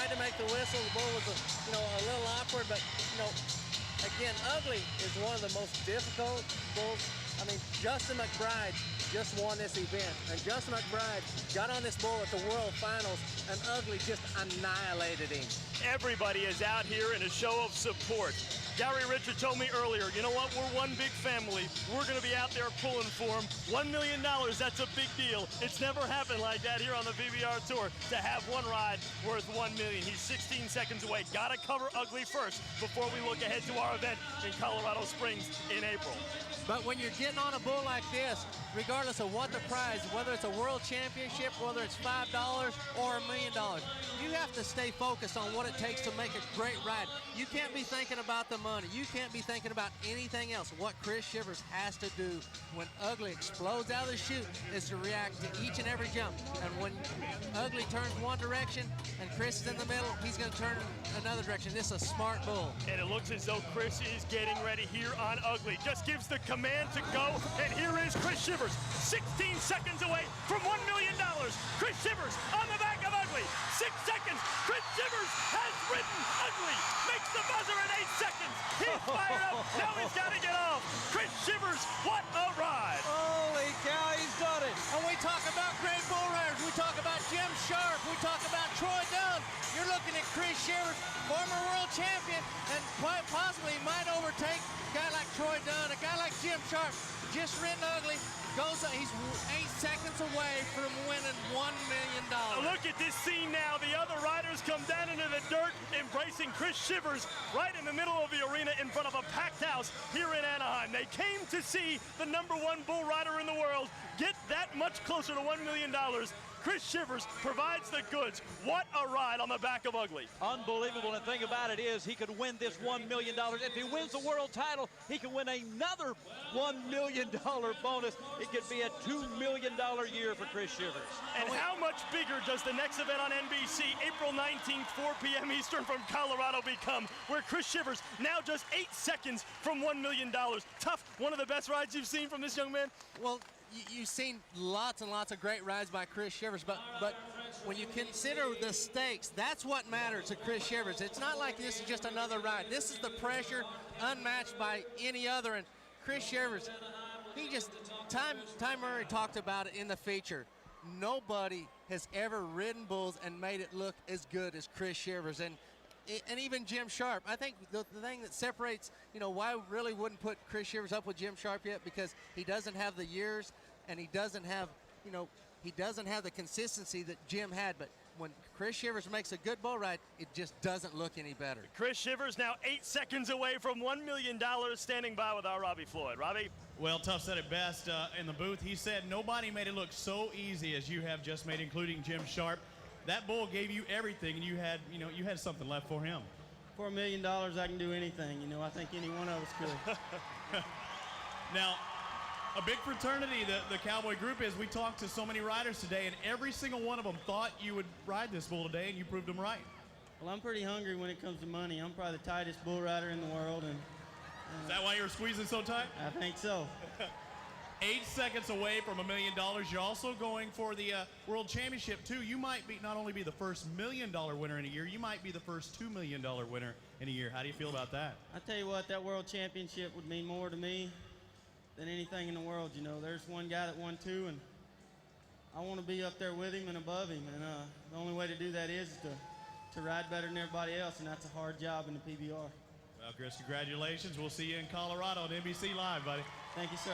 tried to make the whistle. The bull was, a little awkward, but, again, Ugly is one of the most difficult bulls. I mean, Justin McBride just won this event, and Justin McBride got on this bull at the World Finals, and Ugly just annihilated him. Everybody is out here in a show of support. Gary Richard told me earlier, you know what, we're one big family. We're going to be out there pulling for him. $1 million, that's a big deal. It's never happened like that here on the PBR Tour to have one ride worth $1 million. He's 16 seconds away. Got to cover Ugly first before we look ahead to our event in Colorado Springs in April. But when you're getting on a bull like this, regardless of what the prize, whether it's a world championship, whether it's $5 or $1 million, you have to stay focused on what it takes to make a great ride. You can't be thinking about the money. You can't be thinking about anything else. What Chris Shivers has to do when Ugly explodes out of the chute is to react to each and every jump. And when Ugly turns one direction and Chris is in the middle, he's going to turn another direction. This is a smart bull. And it looks as though Chris is getting ready here on Ugly. Just gives the command to go, and here is Chris Shivers, 16 seconds away from $1 million. Chris Shivers on the back of Ugly, 6 seconds. Chris Shivers has ridden Ugly, makes the buzzer in 8 seconds. He's fired up, now he's got to get off. Chris Shivers, what a ride. Holy cow, he's done it. And we talk about great bull riders. We talk about Jim Sharp. We talk about Troy Dunn. You're looking at Chris Shivers, former world champion, and quite possibly might overtake a guy like Troy Dunn, a guy like Jim Sharp. Just ridden Ugly, he's 8 seconds away from winning $1 million. Look at this scene now. The other riders come down into the dirt, embracing Chris Shivers right in the middle of the arena in front of a packed house here in Anaheim. They came to see the #1 bull rider in the world get that much closer to $1 million. Chris Shivers provides the goods. What a ride on the back of Ugly. Unbelievable. And the thing about it is he could win this $1 million. If he wins the world title, he can win another $1 million bonus. It could be a $2 million year for Chris Shivers. And how much bigger does the next event on NBC, April 19th, 4 p.m. Eastern from Colorado become, where Chris Shivers now just 8 seconds from $1 million. Tough, one of the best rides you've seen from this young man? Well, you've seen lots and lots of great rides by Chris Shivers, but when you consider the stakes, that's what matters to Chris Shivers. It's not like this is just another ride. This is the pressure unmatched by any other, and Chris Shivers, he just, Ty Murray talked about it in the feature. Nobody has ever ridden bulls and made it look as good as Chris Shivers. And even Jim Sharp. I think the thing that separates, why I really wouldn't put Chris Shivers up with Jim Sharp yet, because he doesn't have the years and he doesn't have, he doesn't have the consistency that Jim had. But when Chris Shivers makes a good bull ride, it just doesn't look any better. Chris Shivers now 8 seconds away from $1 million, standing by with our Robbie Floyd. Robbie? Well, Tough said it best in the booth. He said nobody made it look so easy as you have just made, including Jim Sharp. That bull gave you everything, and you had something left for him. For $1 million, I can do anything. I think any one of us could. Now, a big fraternity, the Cowboy group is. We talked to so many riders today, and every single one of them thought you would ride this bull today, and you proved them right. Well, I'm pretty hungry when it comes to money. I'm probably the tightest bull rider in the world. And is that why you were squeezing so tight? I think so. 8 seconds away from $1 million. You're also going for the World Championship, too. You might not only be the first $1 million winner in a year, you might be the first $2 million winner in a year. How do you feel about that? I tell you what, that World Championship would mean more to me than anything in the world. There's one guy that won 2, and I want to be up there with him and above him. And the only way to do that is to ride better than everybody else, and that's a hard job in the PBR. Well, Chris, congratulations. We'll see you in Colorado on NBC Live, buddy. Thank you, sir.